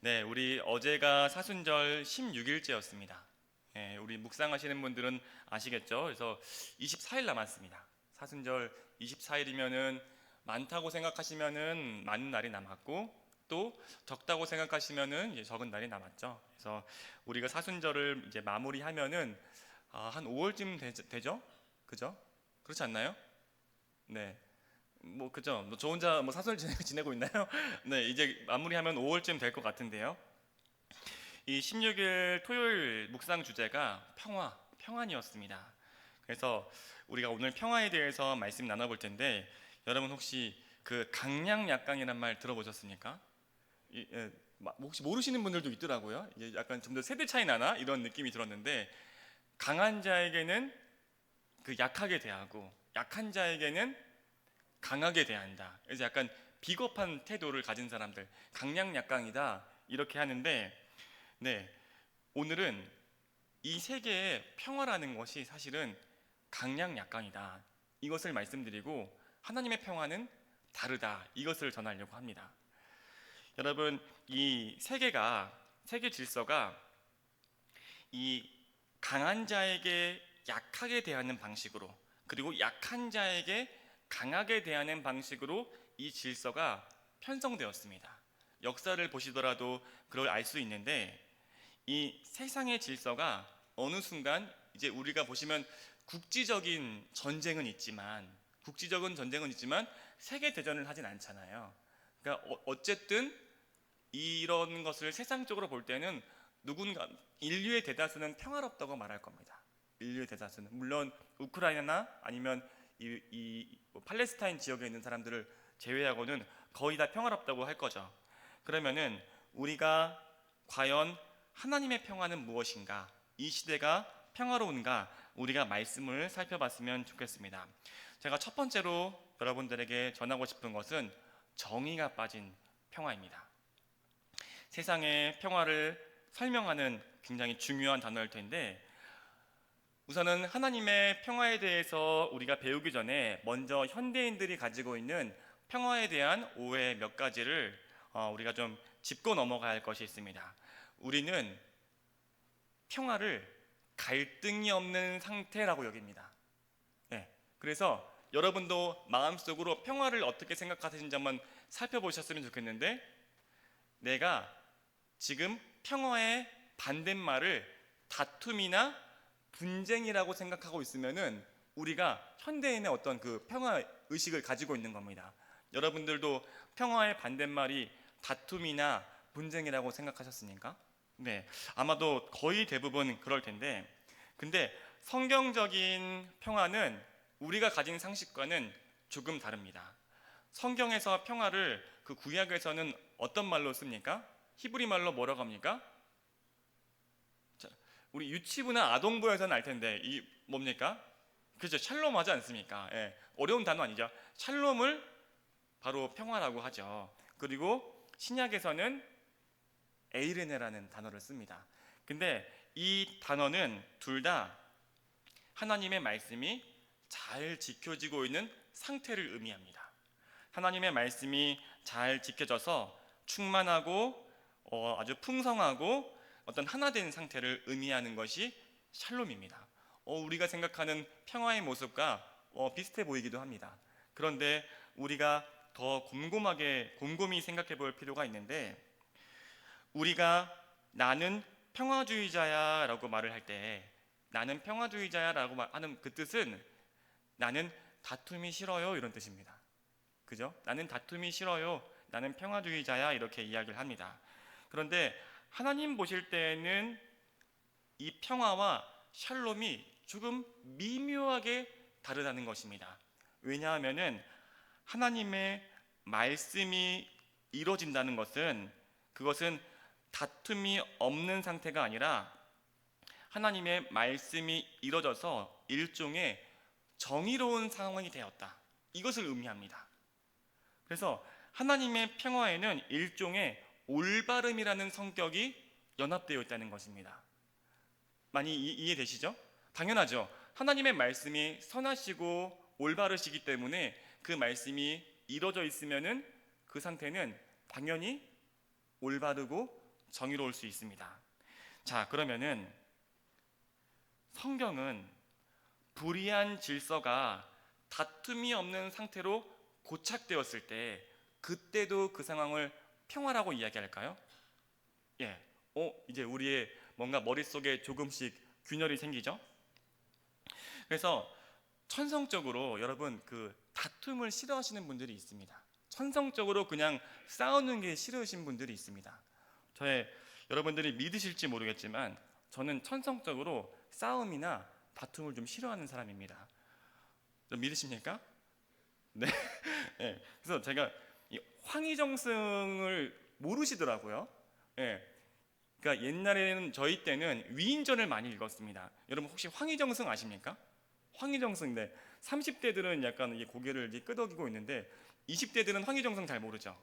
네, 우리 어제가 사순절 16일째였습니다. 우리 묵상하시는 분들은 아시겠죠? 그래서 24일 남았습니다. 사순절 24일이면은 많다고 생각하시면은 많은 날이 남았고, 또 적다고 생각하시면은 이제 적은 날이 남았죠. 그래서 우리가 사순절을 이제 마무리하면은 한 5월쯤 되죠? 그죠? 그렇지 않나요? 네. 뭐 그죠? 저 혼자 뭐 사순절 지내고 있나요? 네, 이제 마무리하면 5월쯤 될 것 같은데요. 이 16일 토요일 묵상 주제가 평안이었습니다. 그래서 우리가 오늘 평화에 대해서 말씀 나눠볼 텐데, 여러분 혹시 그 강약약강이란 말 들어보셨습니까? 혹시 모르시는 분들도 있더라고요. 이게 약간 좀 더 세대 차이 나나 이런 느낌이 들었는데, 강한 자에게는 그 약하게 대하고 약한 자에게는 강하게 대한다. 그래서 약간 비겁한 태도를 가진 사람들, 강약약강이다 이렇게 하는데, 네, 오늘은 이 세계의 평화라는 것이 사실은 강약약강이다, 이것을 말씀드리고, 하나님의 평화는 다르다, 이것을 전하려고 합니다. 여러분, 이 세계 질서가 이 강한 자에게 약하게 대하는 방식으로, 그리고 약한 자에게 강하게 대하는 방식으로 이 질서가 편성되었습니다. 역사를 보시더라도 그걸 알 수 있는데, 이 세상의 질서가 어느 순간 이제 우리가 보시면 국지적인 전쟁은 있지만 세계 대전을 하진 않잖아요. 그러니까 어쨌든 이런 것을 세상적으로 볼 때는 누군가 인류의 대다수는 평화롭다고 말할 겁니다. 인류의 대다수는 물론 우크라이나나 아니면 뭐 팔레스타인 지역에 있는 사람들을 제외하고는 거의 다 평화롭다고 할 거죠. 그러면은 우리가 과연 하나님의 평화는 무엇인가? 이 시대가 평화로운가? 우리가 말씀을 살펴봤으면 좋겠습니다. 제가 첫 번째로 여러분들에게 전하고 싶은 것은 정의가 빠진 평화입니다. 세상의 평화를 설명하는 굉장히 중요한 단어일 텐데, 우선은 하나님의 평화에 대해서 우리가 배우기 전에 먼저 현대인들이 가지고 있는 평화에 대한 오해 몇 가지를 우리가 좀 짚고 넘어가야 할 것이 있습니다. 우리는 평화를 갈등이 없는 상태라고 여깁니다. 네. 그래서 여러분도 마음속으로 평화를 어떻게 생각하시는지 한번 살펴보셨으면 좋겠는데, 내가 지금 평화의 반대말을 다툼이나 분쟁이라고 생각하고 있으면은 우리가 현대인의 어떤 그 평화 의식을 가지고 있는 겁니다. 여러분들도 평화의 반대말이 다툼이나 분쟁이라고 생각하셨습니까? 네, 아마도 거의 대부분 그럴 텐데, 근데 성경적인 평화는 우리가 가진 상식과는 조금 다릅니다. 성경에서 평화를 그 구약에서는 어떤 말로 씁니까? 히브리 말로 뭐라고 합니까? 자, 우리 유치부나 아동부에서는 알 텐데 이 뭡니까? 그죠? 샬롬 하지 않습니까? 예, 어려운 단어 아니죠? 샬롬을 바로 평화라고 하죠. 그리고 신약에서는 에이르네라는 단어를 씁니다. 근데 이 단어는 둘 다 하나님의 말씀이 잘 지켜지고 있는 상태를 의미합니다. 하나님의 말씀이 잘 지켜져서 충만하고 아주 풍성하고 어떤 하나된 상태를 의미하는 것이 샬롬입니다. 우리가 생각하는 평화의 모습과 비슷해 보이기도 합니다. 그런데 우리가 더 곰곰이 생각해 볼 필요가 있는데, 우리가 나는 평화주의자야 라고 말을 할 때, 나는 평화주의자야 라고 하는 그 뜻은 나는 다툼이 싫어요 이런 뜻입니다. 그죠? 나는 다툼이 싫어요, 나는 평화주의자야, 이렇게 이야기를 합니다. 그런데 하나님 보실 때에는 이 평화와 샬롬이 조금 미묘하게 다르다는 것입니다. 왜냐하면은 하나님의 말씀이 이루어진다는 것은, 그것은 다툼이 없는 상태가 아니라 하나님의 말씀이 이루어져서 일종의 정의로운 상황이 되었다, 이것을 의미합니다. 그래서 하나님의 평화에는 일종의 올바름이라는 성격이 연합되어 있다는 것입니다. 많이 이해되시죠? 당연하죠. 하나님의 말씀이 선하시고 올바르시기 때문에 그 말씀이 이루어져 있으면은 그 상태는 당연히 올바르고 정의로울 수 있습니다. 자, 그러면은 성경은 불의한 질서가 다툼이 없는 상태로 고착되었을 때 그때도 그 상황을 평화라고 이야기할까요? 예. 이제 우리의 뭔가 머릿속에 조금씩 균열이 생기죠? 그래서 천성적으로 여러분 그 다툼을 싫어하시는 분들이 있습니다. 천성적으로 그냥 싸우는 게 싫으신 분들이 있습니다. 여러분들이 믿으실지 모르겠지만 저는 천성적으로 싸움이나 다툼을 좀 싫어하는 사람입니다. 믿으십니까? 네. 네. 그래서 제가 이 황희정승을 모르시더라고요. 예. 그러니까 옛날에는 저희 때는 위인전을 많이 읽었습니다. 여러분 혹시 황희정승 아십니까? 황희정승. 네. 30대들은 약간 이게 고개를 이제 끄덕이고 있는데 20대들은 황희정승 잘 모르죠.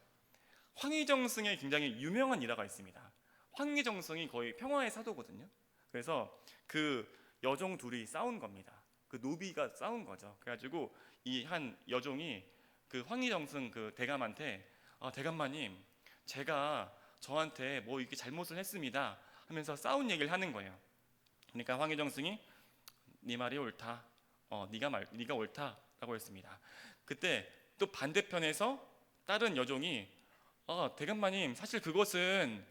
황희정승에 굉장히 유명한 일화가 있습니다. 황희정승이 거의 평화의 사도거든요. 그래서 그 여종 둘이 싸운 겁니다. 그 노비가 싸운 거죠. 그래가지고 이 한 여종이 그 황희정승 그 대감한테 대감마님, 제가 저한테 뭐 이렇게 잘못을 했습니다 하면서 싸운 얘기를 하는 거예요. 그러니까 황희정승이 네 말이 옳다. 네가 옳다라고 했습니다. 그때 또 반대편에서 다른 여종이 대감마님, 사실 그것은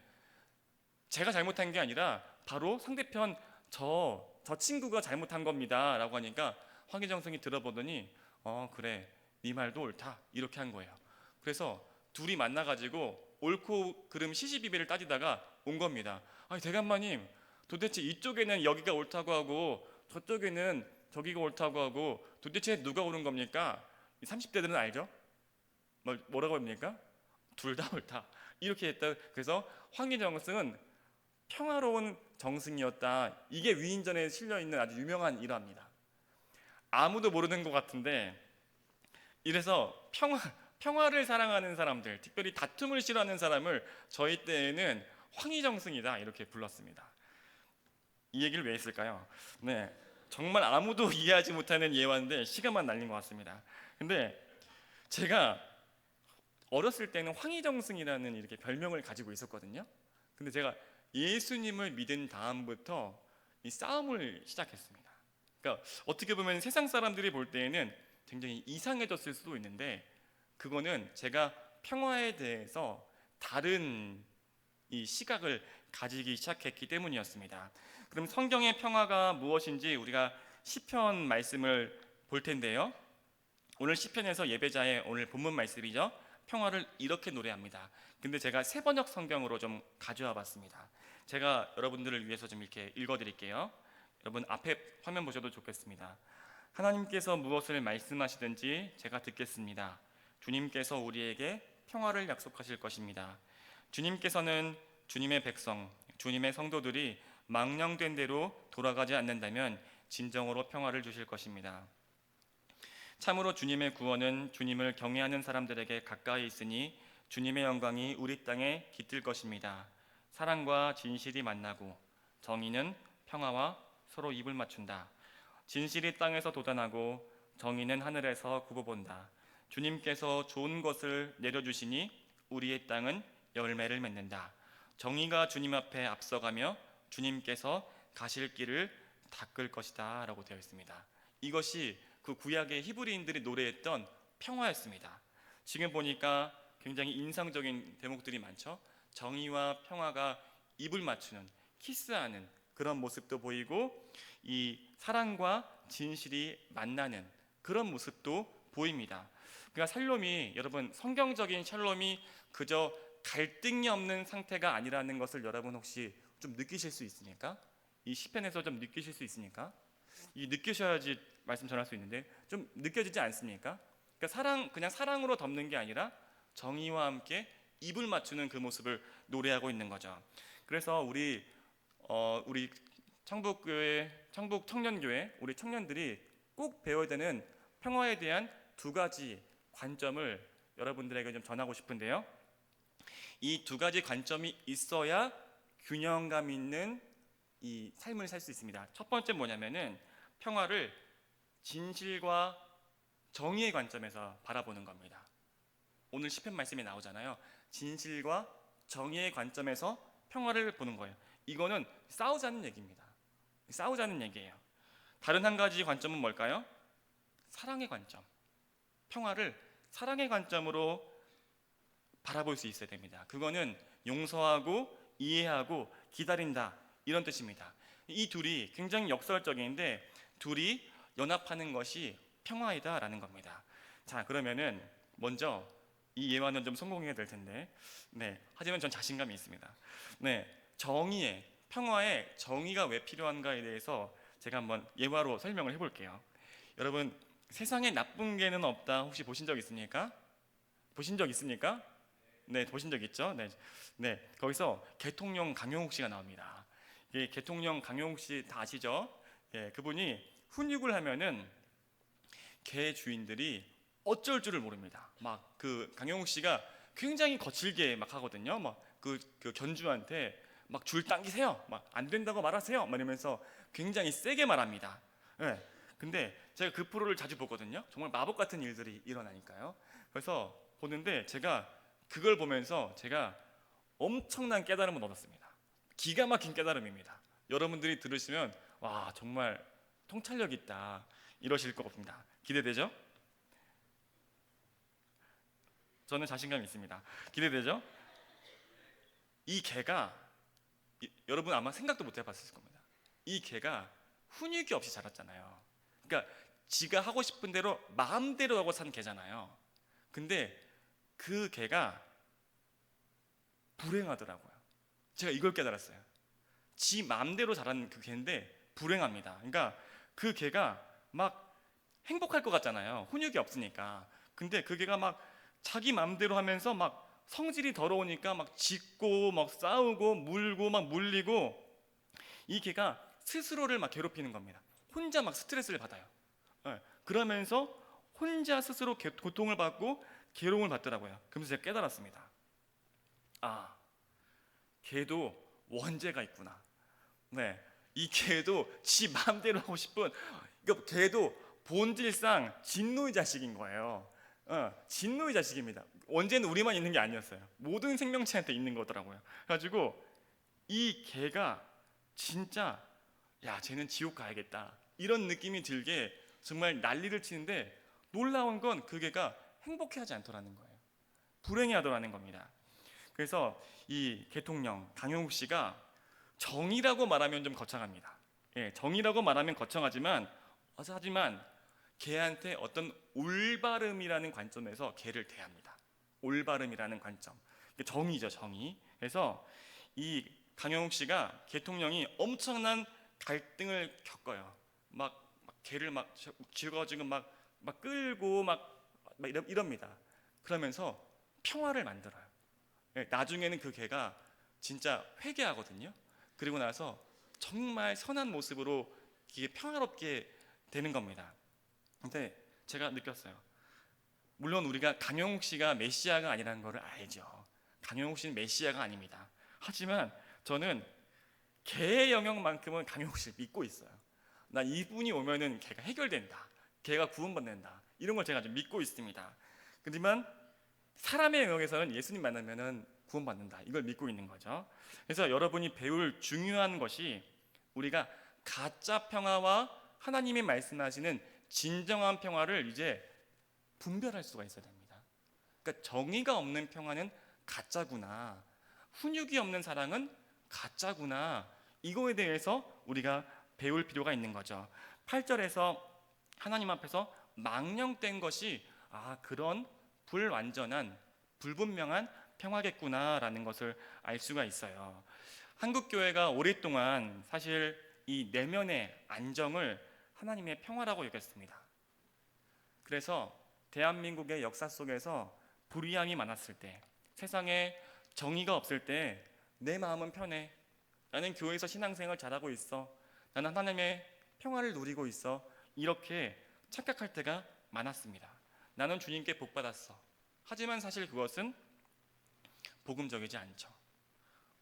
제가 잘못한 게 아니라 바로 상대편 저 친구가 잘못한 겁니다 라고 하니까 황희정승이 들어보더니 그래, 네 말도 옳다 이렇게 한 거예요. 그래서 둘이 만나가지고 옳고 그름 시시비비를 따지다가 온 겁니다. 아니 대감마님, 도대체 이쪽에는 여기가 옳다고 하고 저쪽에는 저기가 옳다고 하고 도대체 누가 옳은 겁니까? 30대들은 알죠? 뭐라고 합니까? 둘 다 옳다 이렇게 했다. 그래서 황희정승은 평화로운 정승이었다. 이게 위인전에 실려있는 아주 유명한 일화입니다. 아무도 모르는 것 같은데, 이래서 평화를 사랑하는 사람들, 특별히 다툼을 싫어하는 사람을 저희 때에는 황희정승이다 이렇게 불렀습니다. 이 얘기를 왜 했을까요? 네, 정말 아무도 이해하지 못하는 예화인데 시간만 날린 것 같습니다. 근데 제가 어렸을 때는 황희정승이라는 이렇게 별명을 가지고 있었거든요. 근데 제가 예수님을 믿은 다음부터 이 싸움을 시작했습니다. 그러니까 어떻게 보면 세상 사람들이 볼 때에는 굉장히 이상해졌을 수도 있는데 그거는 제가 평화에 대해서 다른 이 시각을 가지기 시작했기 때문이었습니다. 그럼 성경의 평화가 무엇인지 우리가 시편 말씀을 볼 텐데요. 오늘 시편에서 예배자의 오늘 본문 말씀이죠. 평화를 이렇게 노래합니다. 근데 제가 새 번역 성경으로 좀 가져와 봤습니다. 제가 여러분들을 위해서 좀 이렇게 읽어드릴게요. 여러분 앞에 화면 보셔도 좋겠습니다. 하나님께서 무엇을 말씀하시든지 제가 듣겠습니다. 주님께서 우리에게 평화를 약속하실 것입니다. 주님께서는 주님의 백성, 주님의 성도들이 망령된 대로 돌아가지 않는다면 진정으로 평화를 주실 것입니다. 참으로 주님의 구원은 주님을 경외하는 사람들에게 가까이 있으니 주님의 영광이 우리 땅에 깃들 것입니다. 사랑과 진실이 만나고 정의는 평화와 서로 입을 맞춘다. 진실이 땅에서 돋아나고 정의는 하늘에서 굽어본다. 주님께서 좋은 것을 내려주시니 우리의 땅은 열매를 맺는다. 정의가 주님 앞에 앞서가며 주님께서 가실 길을 닦을 것이다 라고 되어 있습니다. 이것이 그 구약의 히브리인들이 노래했던 평화였습니다. 지금 보니까 굉장히 인상적인 대목들이 많죠. 정의와 평화가 입을 맞추는, 키스하는 그런 모습도 보이고 이 사랑과 진실이 만나는 그런 모습도 보입니다. 그러니까 샬롬이, 여러분 성경적인 샬롬이 그저 갈등이 없는 상태가 아니라는 것을 여러분 혹시 좀 느끼실 수 있습니까? 이 시편에서 좀 느끼실 수 있습니까? 이 느끼셔야지 말씀 전할 수 있는데 좀 느껴지지 않습니까? 그러니까 그냥 사랑으로 덮는 게 아니라 정의와 함께 입을 맞추는 그 모습을 노래하고 있는 거죠. 그래서 우리 청북 청년교회 우리 청년들이 꼭 배워야 되는 평화에 대한 두 가지 관점을 여러분들에게 좀 전하고 싶은데요. 이 두 가지 관점이 있어야 균형감 있는 이 삶을 살 수 있습니다. 첫 번째 뭐냐면은 평화를 진실과 정의의 관점에서 바라보는 겁니다. 오늘 시편 말씀이 나오잖아요. 진실과 정의의 관점에서 평화를 보는 거예요. 이거는 싸우자는 얘기입니다. 싸우자는 얘기예요. 다른 한 가지 관점은 뭘까요? 사랑의 관점. 평화를 사랑의 관점으로 바라볼 수 있어야 됩니다. 그거는 용서하고 이해하고 기다린다, 이런 뜻입니다. 이 둘이 굉장히 역설적인데 둘이 연합하는 것이 평화이다라는 겁니다. 자, 그러면은 먼저 이 예화는 좀 성공해야 될 텐데, 하지만 전 자신감이 있습니다. 정의의, 평화의 정의가 왜 필요한가에 대해서 제가 한번 예화로 설명을 해볼게요. 여러분, 세상에 나쁜 개는 없다 혹시 보신 적 있습니까? 보신 적 있습니까? 네, 보신 적 있죠? 거기서 개통령 강용욱 씨가 나옵니다. 개통령 강용욱 씨 다 아시죠? 그분이 훈육을 하면은 개 주인들이 어쩔 줄을 모릅니다. 막 그 강용욱 씨가 굉장히 거칠게 막 하거든요. 막 그 견주한테 막 줄 당기세요. 막 안 된다고 말하세요. 막 이러면서 굉장히 세게 말합니다. 근데 제가 그 프로를 자주 보거든요. 정말 마법 같은 일들이 일어나니까요. 그래서 보는데 제가 그걸 보면서 제가 엄청난 깨달음을 얻었습니다. 기가 막힌 깨달음입니다. 여러분들이 들으시면 와, 정말 통찰력 있다 이러실 것 같습니다. 기대되죠? 저는 자신감 있습니다. 기대되죠? 이 개가 여러분 아마 생각도 못 해봤을 겁니다. 이 개가 훈육이 없이 자랐잖아요. 그러니까 지가 하고 싶은 대로 마음대로 하고 산 개잖아요. 근데 그 개가 불행하더라고요. 제가 이걸 깨달았어요. 지 마음대로 자란 그 개인데 불행합니다. 그러니까 그 개가 막 행복할 것 같잖아요. 훈육이 없으니까. 근데 그 개가 막 자기 마음대로 하면서 막 성질이 더러우니까 막 짖고 막 싸우고 물고 막 물리고, 이 개가 스스로를 막 괴롭히는 겁니다. 혼자 막 스트레스를 받아요. 그러면서 혼자 스스로 고통을 받고 괴로움을 받더라고요. 그러면서 제가 깨달았습니다. 아, 개도 원죄가 있구나. 이 개도 지 마음대로 하고 싶은, 그러니까 개도 본질상 진노의 자식인 거예요. 진노의 자식입니다. 원죄는 우리만 있는 게 아니었어요. 모든 생명체한테 있는 거더라고요. 그래가지고 이 개가 진짜 야, 쟤는 지옥 가야겠다 이런 느낌이 들게 정말 난리를 치는데, 놀라운 건 그 개가 행복해하지 않더라는 거예요. 불행해하더라는 겁니다. 그래서 이 개통령 강용욱 씨가 정의라고 말하면 좀 거창합니다. 정의라고 말하면 거창하지만 개한테 어떤 올바름이라는 관점에서 개를 대합니다. 올바름이라는 관점, 정의죠, 정의. 그래서 이 강용욱 씨가 개통령이 엄청난 갈등을 겪어요. 막 개를 막 쥐어가지고 막 끌고 막 이럽니다. 그러면서 평화를 만들어요. 나중에는 그 개가 진짜 회개하거든요. 그리고 나서 정말 선한 모습으로 이게 평화롭게 되는 겁니다. 근데 제가 느꼈어요. 물론 우리가 강용욱 씨가 메시아가 아니라는 것을 알죠. 강용욱 씨는 메시아가 아닙니다. 하지만 저는 개의 영역만큼은 강용욱 씨를 믿고 있어요. 나 이분이 오면은 개가 해결된다, 개가 구원받는다, 이런 걸 제가 좀 믿고 있습니다. 하지만 사람의 영역에서는 예수님 만나면은 구원받는다, 이걸 믿고 있는 거죠. 그래서 여러분이 배울 중요한 것이 우리가 가짜 평화와 하나님이 말씀하시는 진정한 평화를 이제 분별할 수가 있어야 됩니다. 그러니까 정의가 없는 평화는 가짜구나, 훈육이 없는 사랑은 가짜구나, 이거에 대해서 우리가 배울 필요가 있는 거죠. 8절에서 하나님 앞에서 망령된 것이 그런 불완전한 불분명한 평화겠구나라는 것을 알 수가 있어요. 한국 교회가 오랫동안 사실 이 내면의 안정을 하나님의 평화라고 여겼습니다. 그래서 대한민국의 역사 속에서 불의함이 많았을 때, 세상에 정의가 없을 때 내 마음은 편해, 나는 교회에서 신앙생활 잘하고 있어, 나는 하나님의 평화를 누리고 있어, 이렇게 착각할 때가 많았습니다. 나는 주님께 복받았어. 하지만 사실 그것은 복음적이지 않죠.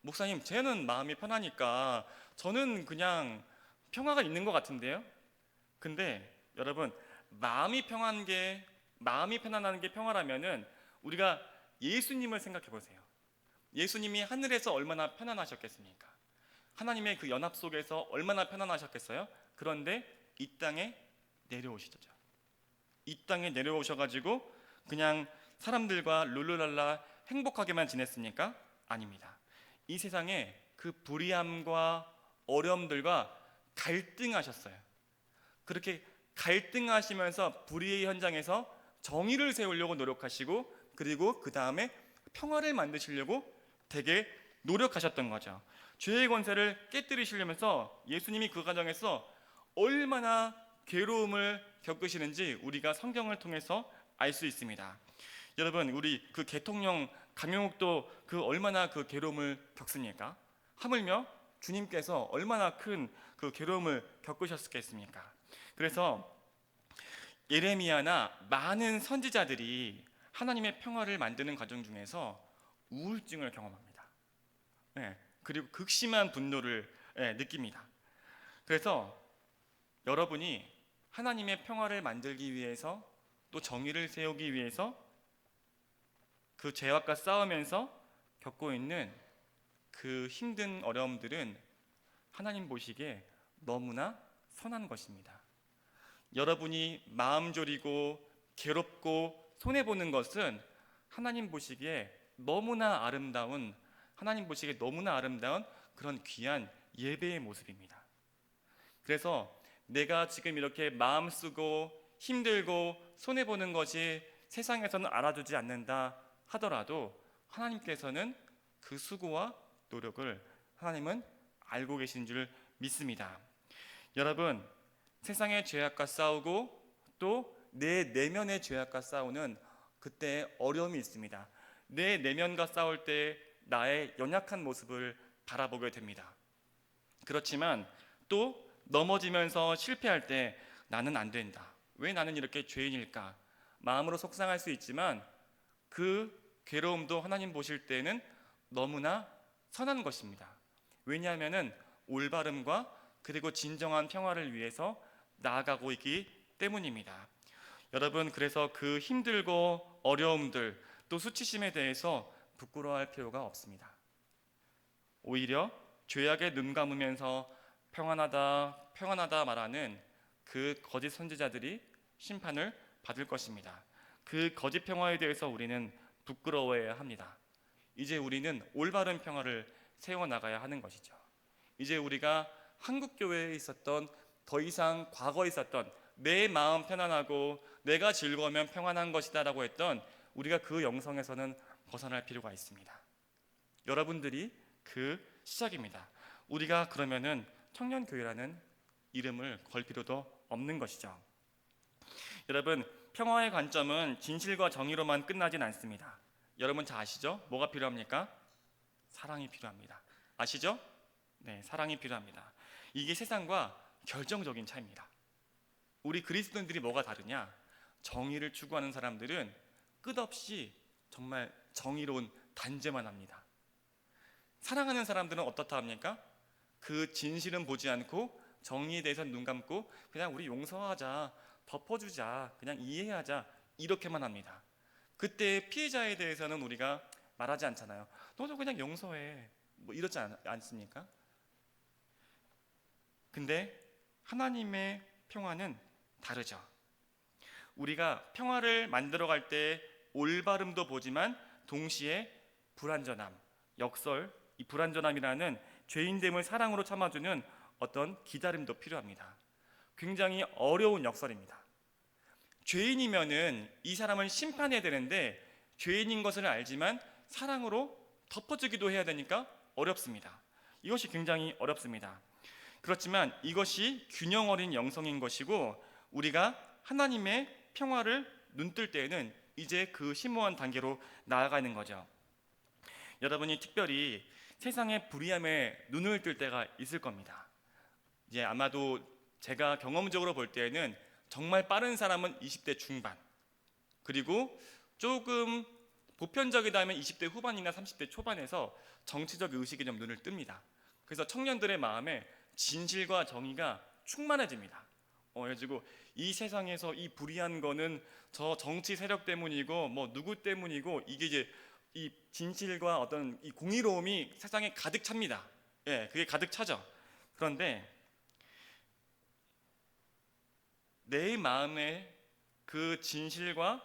목사님, 쟤는 마음이 편하니까 저는 그냥 평화가 있는 것 같은데요? 근데 여러분, 마음이 편안한 게 평화라면은 우리가 예수님을 생각해 보세요. 예수님이 하늘에서 얼마나 편안하셨겠습니까? 하나님의 그 연합 속에서 얼마나 편안하셨겠어요? 그런데 이 땅에 내려오시죠. 이 땅에 내려오셔가지고 그냥 사람들과 룰루랄라 행복하게만 지냈습니까? 아닙니다. 이 세상에 그 불의함과 어려움들과 갈등하셨어요. 그렇게 갈등하시면서 불의의 현장에서 정의를 세우려고 노력하시고, 그리고 그 다음에 평화를 만드시려고 되게 노력하셨던 거죠. 죄의 권세를 깨뜨리시려면서 예수님이 그 과정에서 얼마나 괴로움을 겪으시는지 우리가 성경을 통해서 알 수 있습니다. 여러분, 우리 그 대통령 강용욱도 그 얼마나 그 괴로움을 겪습니까? 하물며 주님께서 얼마나 큰 그 괴로움을 겪으셨겠습니까? 그래서 예레미야나 많은 선지자들이 하나님의 평화를 만드는 과정 중에서 우울증을 경험합니다. 그리고 극심한 분노를 느낍니다. 그래서 여러분이 하나님의 평화를 만들기 위해서, 또 정의를 세우기 위해서 그 죄악과 싸우면서 겪고 있는 그 힘든 어려움들은 하나님 보시기에 너무나 선한 것입니다. 여러분이 마음 졸이고 괴롭고 손해보는 것은 하나님 보시기에 너무나 아름다운, 하나님 보시기에 너무나 아름다운 그런 귀한 예배의 모습입니다. 그래서 내가 지금 이렇게 마음 쓰고 힘들고 손해보는 것이 세상에서는 알아주지 않는다 하더라도 하나님께서는 그 수고와 노력을 하나님은 알고 계신 줄 믿습니다. 여러분, 세상의 죄악과 싸우고 또 내 내면의 죄악과 싸우는 그때 어려움이 있습니다. 내 내면과 싸울 때 나의 연약한 모습을 바라보게 됩니다. 그렇지만 또 넘어지면서 실패할 때 나는 안 된다, 왜 나는 이렇게 죄인일까 마음으로 속상할 수 있지만, 그 괴로움도 하나님 보실 때는 너무나 선한 것입니다. 왜냐하면 올바름과 그리고 진정한 평화를 위해서 나아가고 있기 때문입니다. 여러분, 그래서 그 힘들고 어려움들 또 수치심에 대해서 부끄러워할 필요가 없습니다. 오히려 죄악에 눈 감으면서 평안하다 평안하다 말하는 그 거짓 선지자들이 심판을 받을 것입니다. 그 거짓 평화에 대해서 우리는 부끄러워해야 합니다. 이제 우리는 올바른 평화를 세워나가야 하는 것이죠. 이제 우리가 한국교회에 있었던, 더 이상 과거에 있었던 내 마음 편안하고 내가 즐거우면 평안한 것이다 라고 했던 우리가 그 영성에서는 벗어날 필요가 있습니다. 여러분들이 그 시작입니다. 우리가 그러면은 청년교회라는 이름을 걸 필요도 없는 것이죠. 여러분, 평화의 관점은 진실과 정의로만 끝나진 않습니다. 여러분 다 아시죠? 뭐가 필요합니까? 사랑이 필요합니다. 아시죠? 네, 사랑이 필요합니다. 이게 세상과 결정적인 차이입니다. 우리 그리스도인들이 뭐가 다르냐? 정의를 추구하는 사람들은 끝없이 정말 정의로운 단죄만 합니다. 사랑하는 사람들은 어떻다 합니까? 그 진실은 보지 않고 정의에 대해서 눈 감고 그냥 우리 용서하자, 덮어주자, 그냥 이해하자, 이렇게만 합니다. 그때 피해자에 대해서는 우리가 말하지 않잖아요. 너도 그냥 용서해, 뭐 이렇지 않습니까? 근데 하나님의 평화는 다르죠. 우리가 평화를 만들어갈 때 올바름도 보지만 동시에 불완전함, 역설, 이 불완전함이라는 죄인됨을 사랑으로 참아주는 어떤 기다림도 필요합니다. 굉장히 어려운 역설입니다. 죄인이면은 이 사람을 심판해야 되는데 죄인인 것을 알지만 사랑으로 덮어주기도 해야 되니까 어렵습니다. 이것이 굉장히 어렵습니다. 그렇지만 이것이 균형 어린 영성인 것이고, 우리가 하나님의 평화를 눈뜰 때에는 이제 그 심오한 단계로 나아가는 거죠. 여러분이 특별히 세상의 불의함에 눈을 뜰 때가 있을 겁니다. 이제 아마도 제가 경험적으로 볼 때에는 정말 빠른 사람은 20대 중반, 그리고 조금 보편적이다 하면 20대 후반이나 30대 초반에서 정치적 의식이 좀 눈을 뜹니다. 그래서 청년들의 마음에 진실과 정의가 충만해집니다. 그래가지고 이 세상에서 이 불의한 거는 저 정치 세력 때문이고 뭐 누구 때문이고, 이게 이제 이 진실과 어떤 이 공의로움이 세상에 가득 찹니다. 예, 그게 가득 차죠. 그런데 내 마음에 그 진실과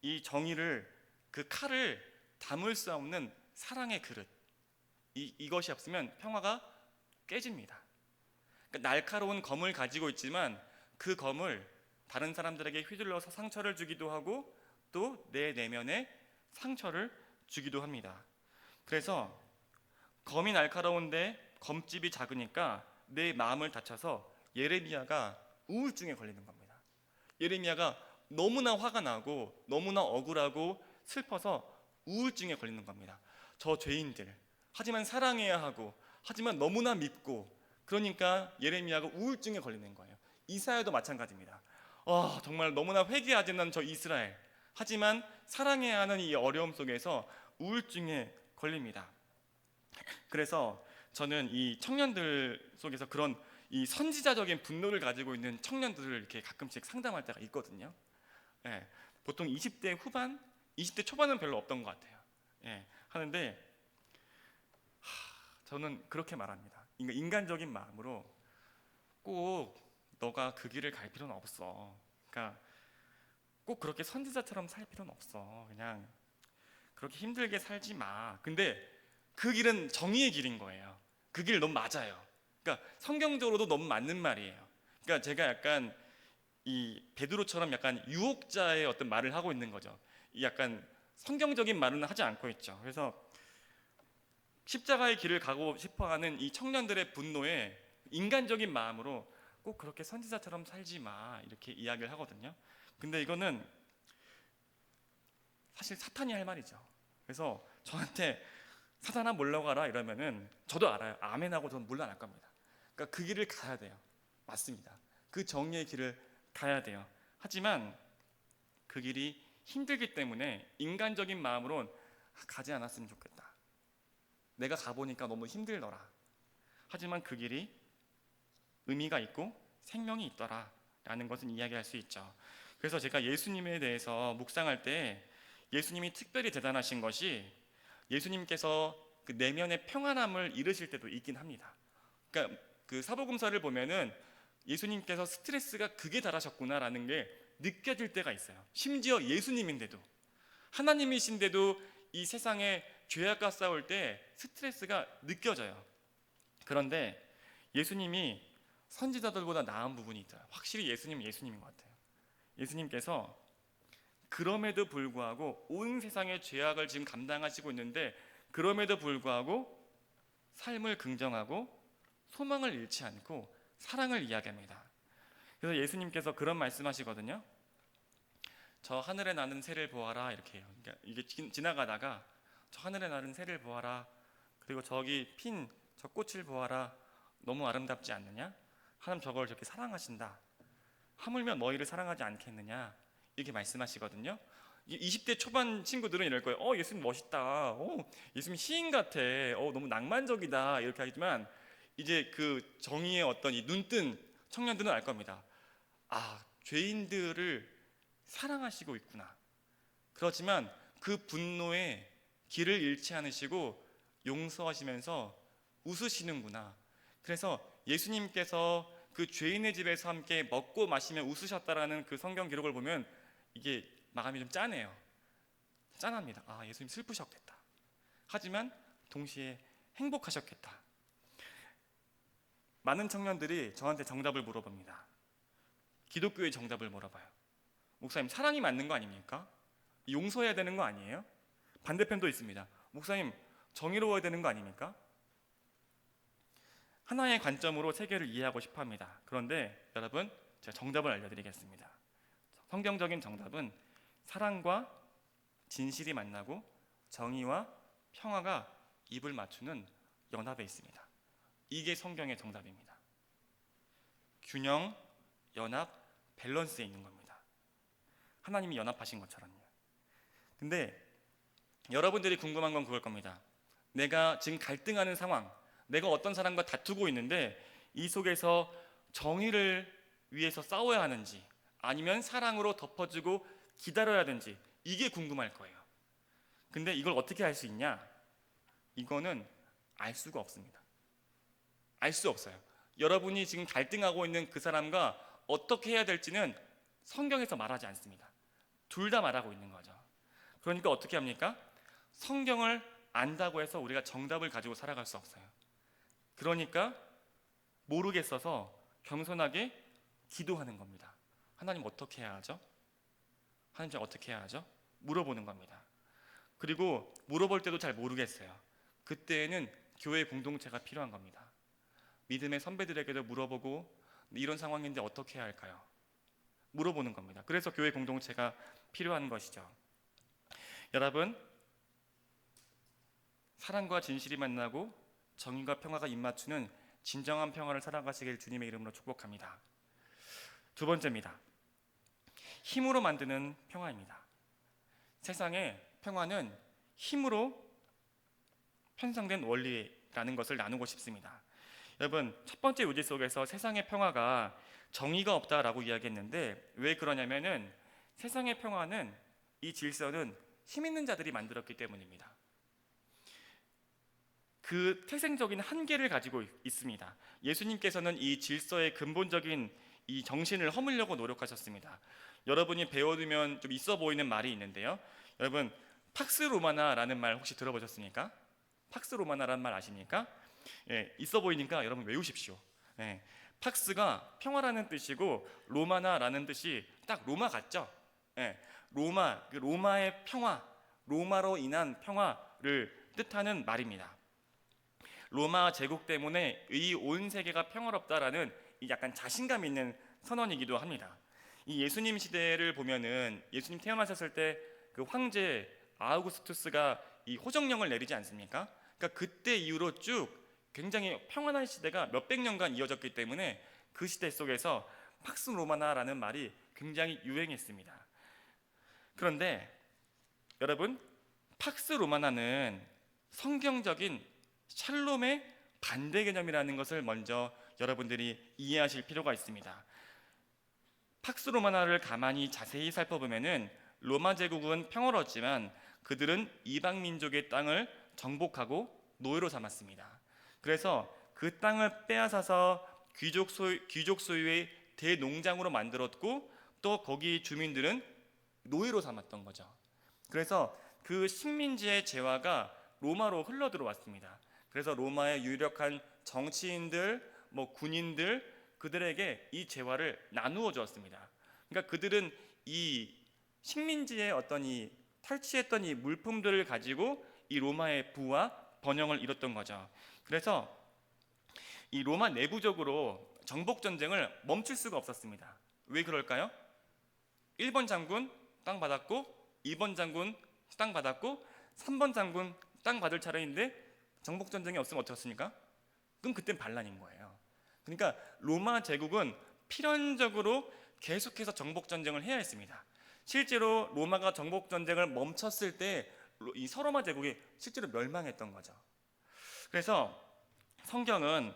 이 정의를, 그 칼을 담을 수 없는 사랑의 그릇, 이것이 없으면 평화가 깨집니다. 그러니까 날카로운 검을 가지고 있지만 그 검을 다른 사람들에게 휘둘러서 상처를 주기도 하고 또 내 내면에 상처를 주기도 합니다. 그래서 검이 날카로운데 검집이 작으니까 내 마음을 다쳐서 예레미야가 우울증에 걸리는 겁니다. 예레미야가 너무나 화가 나고 너무나 억울하고 슬퍼서 우울증에 걸리는 겁니다. 저 죄인들, 하지만 사랑해야 하고 하지만 너무나 밉고, 그러니까 예레미야가 우울증에 걸리는 거예요. 이사야도 마찬가지입니다. 정말 너무나 회개하지 않는 저 이스라엘, 하지만 사랑해야 하는 이 어려움 속에서 우울증에 걸립니다. 그래서 저는 이 청년들 속에서 그런 이 선지자적인 분노를 가지고 있는 청년들을 이렇게 가끔씩 상담할 때가 있거든요. 예, 보통 20대 후반, 20대 초반은 별로 없던 것 같아요. 예, 하는데 저는 그렇게 말합니다. 인간적인 마음으로 꼭 너가 그 길을 갈 필요는 없어. 그러니까 꼭 그렇게 선지자처럼 살 필요는 없어. 그냥 그렇게 힘들게 살지 마. 근데 그 길은 정의의 길인 거예요. 그 길 너무 맞아요. 그러니까 성경적으로도 너무 맞는 말이에요. 그러니까 제가 약간 이 베드로처럼 약간 유혹자의 어떤 말을 하고 있는 거죠. 약간 성경적인 말은 하지 않고 있죠. 그래서 십자가의 길을 가고 싶어하는 이 청년들의 분노에 인간적인 마음으로 꼭 그렇게 선지자처럼 살지 마, 이렇게 이야기를 하거든요. 근데 이거는 사실 사탄이 할 말이죠. 그래서 저한테 사탄아 물러가라 이러면은 저도 알아요. 아멘하고 저는 물러날 겁니다. 그러니까 그 길을 가야 돼요. 맞습니다. 그 정의의 길을 가야 돼요. 하지만 그 길이 힘들기 때문에 인간적인 마음으론 가지 않았으면 좋겠다. 내가 가보니까 너무 힘들더라. 하지만 그 길이 의미가 있고 생명이 있더라 라는 것은 이야기할 수 있죠. 그래서 제가 예수님에 대해서 묵상할 때 예수님이 특별히 대단하신 것이 예수님께서 그 내면의 평안함을 잃으실 때도 있긴 합니다. 그러니까 그 사복음서를 보면은 예수님께서 스트레스가 극에 달하셨구나라는 게 느껴질 때가 있어요. 심지어 예수님인데도, 하나님이신데도 이 세상에 죄악과 싸울 때 스트레스가 느껴져요. 그런데 예수님이 선지자들보다 나은 부분이 있어요. 확실히 예수님은 예수님인 것 같아요. 예수님께서 그럼에도 불구하고 온 세상의 죄악을 지금 감당하시고 있는데 그럼에도 불구하고 삶을 긍정하고 소망을 잃지 않고 사랑을 이야기합니다. 그래서 예수님께서 그런 말씀하시거든요. 저 하늘에 나는 새를 보아라, 이렇게 해요. 그러니까 이게 지나가다가 저 하늘에 나는 새를 보아라, 그리고 저기 핀 저 꽃을 보아라, 너무 아름답지 않느냐? 하나님 저걸 저렇게 사랑하신다. 하물며 너희를 사랑하지 않겠느냐? 이렇게 말씀하시거든요. 20대 초반 친구들은 이럴 거예요. 예수님 멋있다. 예수님 시인 같아. 너무 낭만적이다. 이렇게 하지만 이제 그 정의의 어떤 이 눈뜬 청년들은 알 겁니다. 죄인들을 사랑하시고 있구나. 그렇지만 그 분노에 길을 잃지 않으시고 용서하시면서 웃으시는구나. 그래서 예수님께서 그 죄인의 집에서 함께 먹고 마시며 웃으셨다라는 그 성경 기록을 보면 이게 마음이 좀 짠해요. 짠합니다. 예수님 슬프셨겠다. 하지만 동시에 행복하셨겠다. 많은 청년들이 저한테 정답을 물어봅니다. 기독교의 정답을 물어봐요. 목사님, 사랑이 맞는 거 아닙니까? 용서해야 되는 거 아니에요? 반대편도 있습니다. 목사님, 정의로워야 되는 거 아닙니까? 하나의 관점으로 세계를 이해하고 싶어 합니다. 그런데 여러분, 제가 정답을 알려드리겠습니다. 성경적인 정답은 사랑과 진실이 만나고 정의와 평화가 입을 맞추는 연합에 있습니다. 이게 성경의 정답입니다. 균형, 연합, 밸런스에 있는 겁니다. 하나님이 연합하신 것처럼요. 근데 여러분들이 궁금한 건 그걸 겁니다. 내가 지금 갈등하는 상황, 내가 어떤 사람과 다투고 있는데 이 속에서 정의를 위해서 싸워야 하는지 아니면 사랑으로 덮어주고 기다려야 하는지, 이게 궁금할 거예요. 근데 이걸 어떻게 알 수 있냐? 이거는 알 수가 없습니다. 알 수 없어요. 여러분이 지금 갈등하고 있는 그 사람과 어떻게 해야 될지는 성경에서 말하지 않습니다. 둘 다 말하고 있는 거죠. 그러니까 어떻게 합니까? 성경을 안다고 해서 우리가 정답을 가지고 살아갈 수 없어요. 그러니까 모르겠어서 겸손하게 기도하는 겁니다. 하나님 어떻게 해야 하죠? 하나님 어떻게 해야 하죠? 물어보는 겁니다. 그리고 물어볼 때도 잘 모르겠어요. 그때에는 교회 공동체가 필요한 겁니다. 믿음의 선배들에게도 물어보고 이런 상황인데 어떻게 해야 할까요? 물어보는 겁니다. 그래서 교회 공동체가 필요한 것이죠. 여러분, 사랑과 진실이 만나고 정의가 평화가 입맞추는 진정한 평화를 살아가시길 주님의 이름으로 축복합니다. 두 번째입니다. 힘으로 만드는 평화입니다. 세상의 평화는 힘으로 편성된 원리라는 것을 나누고 싶습니다. 여러분, 첫 번째 요지 속에서 세상의 평화가 정의가 없다라고 이야기했는데 왜 그러냐면은 세상의 평화는, 이 질서는 힘 있는 자들이 만들었기 때문입니다. 그 태생적인 한계를 가지고 있습니다. 예수님께서는 이 질서의 근본적인 이 정신을 허물려고 노력하셨습니다. 여러분이 배워두면 좀 있어 보이는 말이 있는데요. 여러분, 팍스 로마나라는 말 혹시 들어보셨습니까? 팍스 로마나라는 말 아십니까? 예, 있어 보이니까 여러분 외우십시오. 예, 팍스가 평화라는 뜻이고 로마나라는 뜻이 딱 로마 같죠? 예, 로마, 그 로마의 평화, 로마로 인한 평화를 뜻하는 말입니다. 로마 제국 때문에 이 온 세계가 평화롭다라는 약간 자신감 있는 선언이기도 합니다. 이 예수님 시대를 보면은 예수님 태어나셨을 때 그 황제 아우구스투스가 이 호정령을 내리지 않습니까? 그러니까 그때 이후로 쭉 굉장히 평안한 시대가 몇백 년간 이어졌기 때문에 그 시대 속에서 팍스 로마나라는 말이 굉장히 유행했습니다. 그런데 여러분, 팍스 로마나는 성경적인 샬롬의 반대 개념이라는 것을 먼저 여러분들이 이해하실 필요가 있습니다. 팍스 로마나를 가만히 자세히 살펴보면은 로마 제국은 평화로웠지만 그들은 이방 민족의 땅을 정복하고 노예로 삼았습니다. 그래서 그 땅을 빼앗아서 귀족 소유의 대농장으로 만들었고 또 거기 주민들은 노예로 삼았던 거죠. 그래서 그 식민지의 재화가 로마로 흘러 들어왔습니다. 그래서 로마의 유력한 정치인들, 군인들, 그들에게 이 재화를 나누어 주었습니다. 그러니까 그들은 이 식민지의 어떤 이 탈취했던 이 물품들을 가지고 이 로마의 부와 번영을 이뤘던 거죠. 그래서 이 로마 내부적으로 정복 전쟁을 멈출 수가 없었습니다. 왜 그럴까요? 1번 장군 땅 받았고 2번 장군 땅 받았고 3번 장군 땅 받을 차례인데 정복 전쟁이 없으면 어떻습니까? 그럼 그땐 반란인 거예요. 그러니까 로마 제국은 필연적으로 계속해서 정복 전쟁을 해야 했습니다. 실제로 로마가 정복 전쟁을 멈췄을 때 이 서로마 제국이 실제로 멸망했던 거죠. 그래서 성경은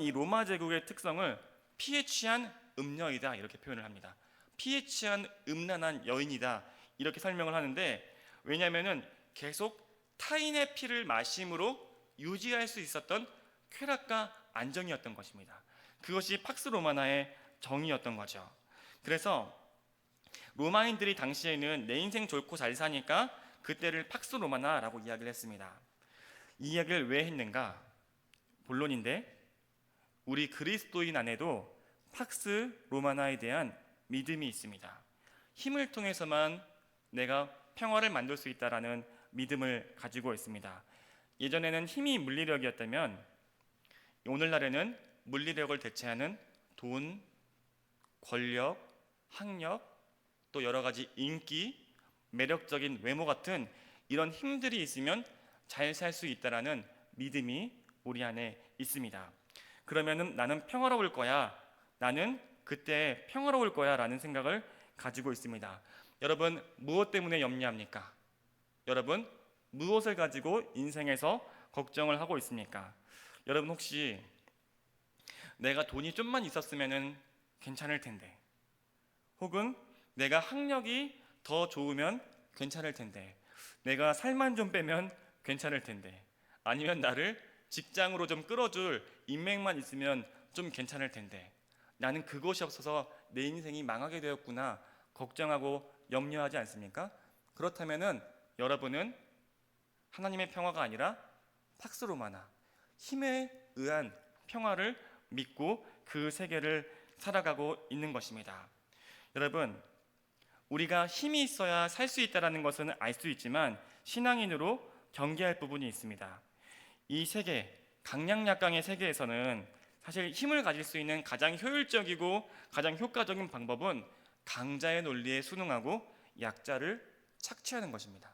이 로마 제국의 특성을 피에 취한 음녀이다 이렇게 표현을 합니다. 피에 취한 음란한 여인이다 이렇게 설명을 하는데, 왜냐하면은 계속 타인의 피를 마심으로 유지할 수 있었던 쾌락과 안정이었던 것입니다. 그것이 팍스 로마나의 정의였던 거죠. 그래서 로마인들이 당시에는 내 인생 좋고 잘 사니까 그때를 팍스 로마나라고 이야기를 했습니다. 이 이야기를 왜 했는가? 본론인데 우리 그리스도인 안에도 팍스 로마나에 대한 믿음이 있습니다. 힘을 통해서만 내가 평화를 만들 수 있다라는 믿음을 가지고 있습니다. 예전에는 힘이 물리력이었다면 오늘날에는 물리력을 대체하는 돈, 권력, 학력, 또 여러 가지 인기, 매력적인 외모 같은 이런 힘들이 있으면 잘 살 수 있다라는 믿음이 우리 안에 있습니다. 그러면은 나는 평화로울 거야, 나는 그때 평화로울 거야 라는 생각을 가지고 있습니다. 여러분, 무엇 때문에 염려합니까? 여러분, 무엇을 가지고 인생에서 걱정을 하고 있습니까? 여러분, 혹시 내가 돈이 좀만 있었으면 괜찮을 텐데, 혹은 내가 학력이 더 좋으면 괜찮을 텐데, 내가 살만 좀 빼면 괜찮을 텐데, 아니면 나를 직장으로 좀 끌어줄 인맥만 있으면 좀 괜찮을 텐데, 나는 그것이 없어서 내 인생이 망하게 되었구나 걱정하고 염려하지 않습니까? 그렇다면은 여러분은 하나님의 평화가 아니라 팍스로마나, 힘에 의한 평화를 믿고 그 세계를 살아가고 있는 것입니다. 여러분, 우리가 힘이 있어야 살 수 있다는 것은 알 수 있지만 신앙인으로 경계할 부분이 있습니다. 이 세계, 강약약강의 세계에서는 사실 힘을 가질 수 있는 가장 효율적이고 가장 효과적인 방법은 강자의 논리에 순응하고 약자를 착취하는 것입니다.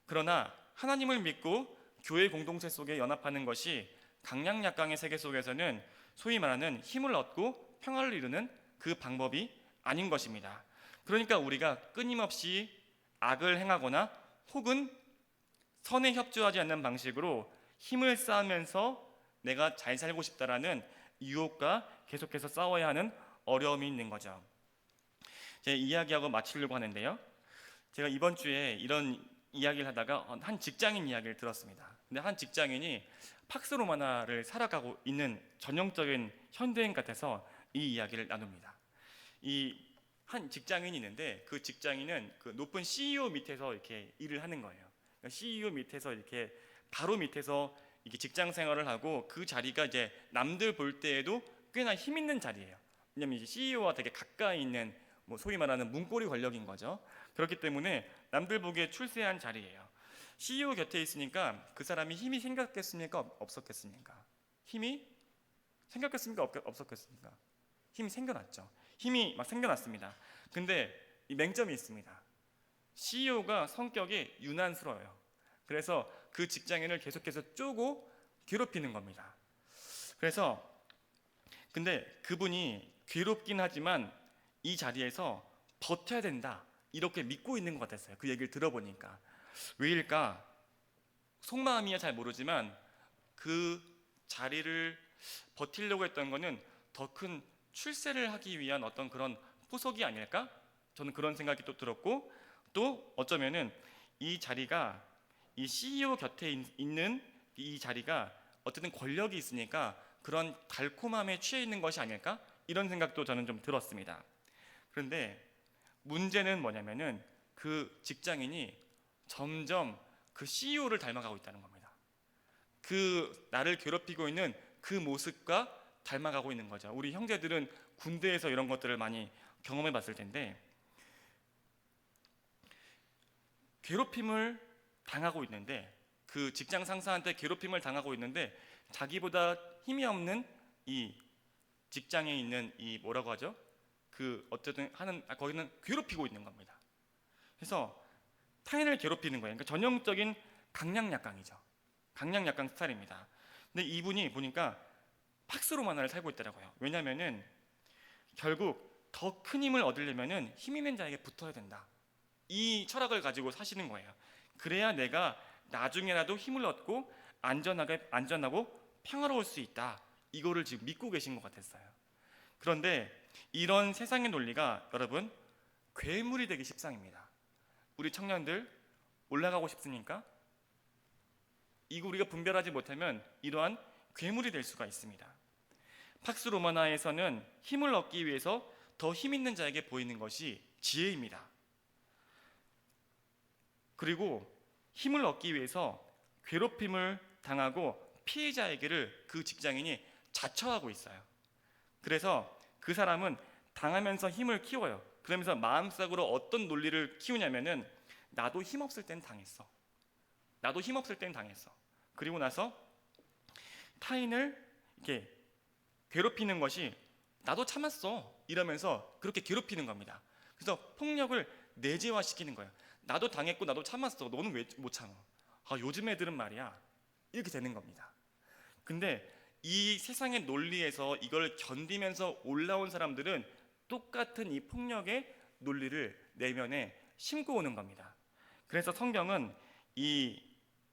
그러나 하나님을 믿고 교회 공동체 속에 연합하는 것이 강약약강의 세계 속에서는 소위 말하는 힘을 얻고 평화를 이루는 그 방법이 아닌 것입니다. 그러니까 우리가 끊임없이 악을 행하거나 혹은 선에 협조하지 않는 방식으로 힘을 쌓으면서 내가 잘 살고 싶다라는 유혹과 계속해서 싸워야 하는 어려움이 있는 거죠. 제 이야기하고 마치려고 하는데요, 제가 이번 주에 이런 이야기를 하다가 한 직장인 이야기를 들었습니다. 근데 한 직장인이 팍스로마나를 살아가고 있는 전형적인 현대인 같아서 이 이야기를 나눕니다. 이 한 직장인이 있는데 그 직장인은 그 높은 CEO 밑에서 이렇게 일을 하는 거예요. 그러니까 CEO 밑에서 이렇게 바로 밑에서 이렇게 직장 생활을 하고, 그 자리가 이제 남들 볼 때에도 꽤나 힘 있는 자리예요. 왜냐면 이제 CEO와 되게 가까이 있는, 뭐 소위 말하는 문고리 권력인 거죠. 그렇기 때문에 남들 보기에 출세한 자리예요. CEO 곁에 있으니까 그 사람이 힘이 생겼겠습니까? 없었겠습니까? 힘이 생겼겠습니까? 없었겠습니까? 힘이 생겨났죠. 힘이 막 생겨났습니다. 근데 이 맹점이 있습니다. CEO가 성격이 유난스러워요. 그래서 그 직장인을 계속해서 쪼고 괴롭히는 겁니다. 그래서 근데 그분이 괴롭긴 하지만 이 자리에서 버텨야 된다 이렇게 믿고 있는 것 같았어요. 그 얘기를 들어보니까. 왜일까? 속마음이야 잘 모르지만 그 자리를 버티려고 했던 거는 더 큰 출세를 하기 위한 어떤 그런 포석이 아닐까? 저는 그런 생각이 또 들었고, 또 어쩌면은 이 자리가 이 CEO 곁에 있는 이 자리가 어쨌든 권력이 있으니까 그런 달콤함에 취해 있는 것이 아닐까? 이런 생각도 저는 좀 들었습니다. 그런데 문제는 뭐냐면은 그 직장인이 점점 그 CEO를 닮아가고 있다는 겁니다. 그 나를 괴롭히고 있는 그 모습과 닮아가고 있는 거죠. 우리 형제들은 군대에서 이런 것들을 많이 경험해 봤을 텐데, 괴롭힘을 당하고 있는데, 그 직장 상사한테 괴롭힘을 당하고 있는데 자기보다 힘이 없는 이 직장에 있는 이 뭐라고 하죠? 그 어쨌든 하는 거기는 괴롭히고 있는 겁니다. 그래서 타인을 괴롭히는 거예요. 그러니까 전형적인 강약약강이죠. 강약약강 스타일입니다. 근데 이분이 보니까 팍스로마나를 살고 있더라고요. 왜냐하면은 결국 더 큰 힘을 얻으려면은 힘 있는 자에게 붙어야 된다. 이 철학을 가지고 사시는 거예요. 그래야 내가 나중에라도 힘을 얻고 안전하고 평화로울 수 있다. 이거를 지금 믿고 계신 것 같았어요. 그런데 이런 세상의 논리가 여러분 괴물이 되기 십상입니다. 우리 청년들 올라가고 싶습니까? 이거 우리가 분별하지 못하면 이러한 괴물이 될 수가 있습니다. 팍스 로마나에서는 힘을 얻기 위해서 더 힘 있는 자에게 보이는 것이 지혜입니다. 그리고 힘을 얻기 위해서 괴롭힘을 당하고 피해자에게를 그 직장인이 자처하고 있어요. 그래서 그 사람은 당하면서 힘을 키워요. 그러면서 마음속으로 어떤 논리를 키우냐면은 나도 힘없을 땐 당했어. 나도 힘없을 땐 당했어. 그리고 나서 타인을 이렇게 괴롭히는 것이 나도 참았어 이러면서 그렇게 괴롭히는 겁니다. 그래서 폭력을 내재화시키는 거예요. 나도 당했고 나도 참았어. 너는 왜 못 참아? 요즘 애들은 말이야. 이렇게 되는 겁니다. 근데 이 세상의 논리에서 이걸 견디면서 올라온 사람들은 똑같은 이 폭력의 논리를 내면에 심고 오는 겁니다. 그래서 성경은 이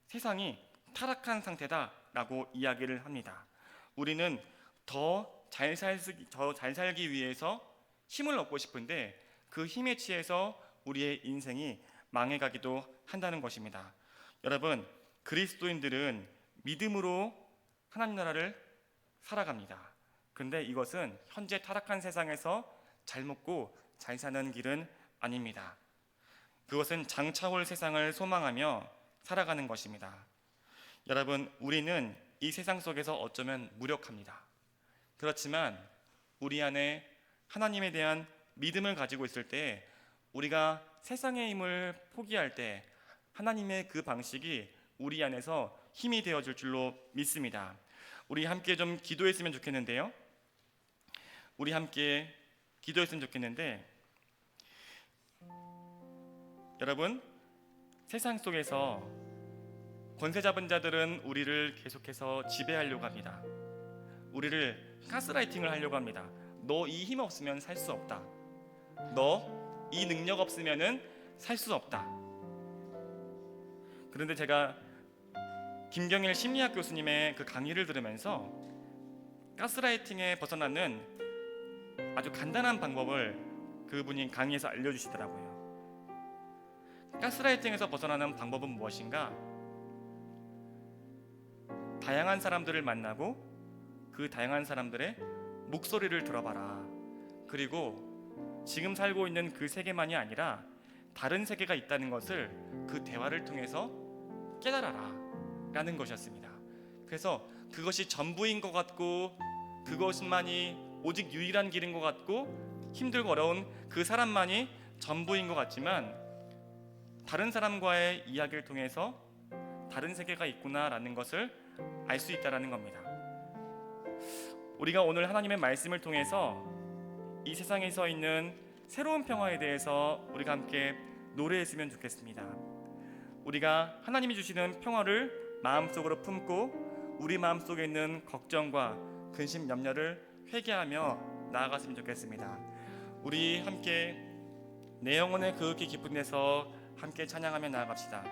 세상이 타락한 상태다라고 이야기를 합니다. 우리는 더 잘 살기 위해서 힘을 얻고 싶은데 그 힘에 취해서 우리의 인생이 망해가기도 한다는 것입니다. 여러분, 그리스도인들은 믿음으로 하나님 나라를 살아갑니다. 근데 이것은 현재 타락한 세상에서 잘 먹고 잘 사는 길은 아닙니다. 그것은 장차 올 세상을 소망하며 살아가는 것입니다. 여러분, 우리는 이 세상 속에서 어쩌면 무력합니다. 그렇지만 우리 안에 하나님에 대한 믿음을 가지고 있을 때, 우리가 세상의 힘을 포기할 때 하나님의 그 방식이 우리 안에서 힘이 되어줄 줄로 믿습니다. 우리 함께 좀 기도했으면 좋겠는데요. 우리 함께 기도했으면 좋겠는데, 여러분, 세상 속에서 권세 잡은 자들은 우리를 계속해서 지배하려고 합니다. 우리를 가스라이팅을 하려고 합니다. 너 이 힘 없으면 살 수 없다. 너 이 능력 없으면은 살 수 없다. 그런데 제가 김경일 심리학 교수님의 그 강의를 들으면서 가스라이팅에 벗어나는 아주 간단한 방법을 그분이 강의에서 알려주시더라고요. 가스라이팅에서 벗어나는 방법은 무엇인가? 다양한 사람들을 만나고 그 다양한 사람들의 목소리를 들어봐라. 그리고 지금 살고 있는 그 세계만이 아니라 다른 세계가 있다는 것을 그 대화를 통해서 깨달아라 라는 것이었습니다. 그래서 그것이 전부인 것 같고, 그것만이 오직 유일한 길인 것 같고, 힘들고 어려운 그 사람만이 전부인 것 같지만, 다른 사람과의 이야기를 통해서 다른 세계가 있구나라는 것을 알 수 있다라는 겁니다. 우리가 오늘 하나님의 말씀을 통해서 이 세상에 서 있는 새로운 평화에 대해서 우리가 함께 노래했으면 좋겠습니다. 우리가 하나님이 주시는 평화를 마음속으로 품고 우리 마음속에 있는 걱정과 근심 염려를 회개하며 나아갔으면 좋겠습니다. 우리 함께 내 영혼의 그윽히 깊은 데서 함께 찬양하며 나아갑시다.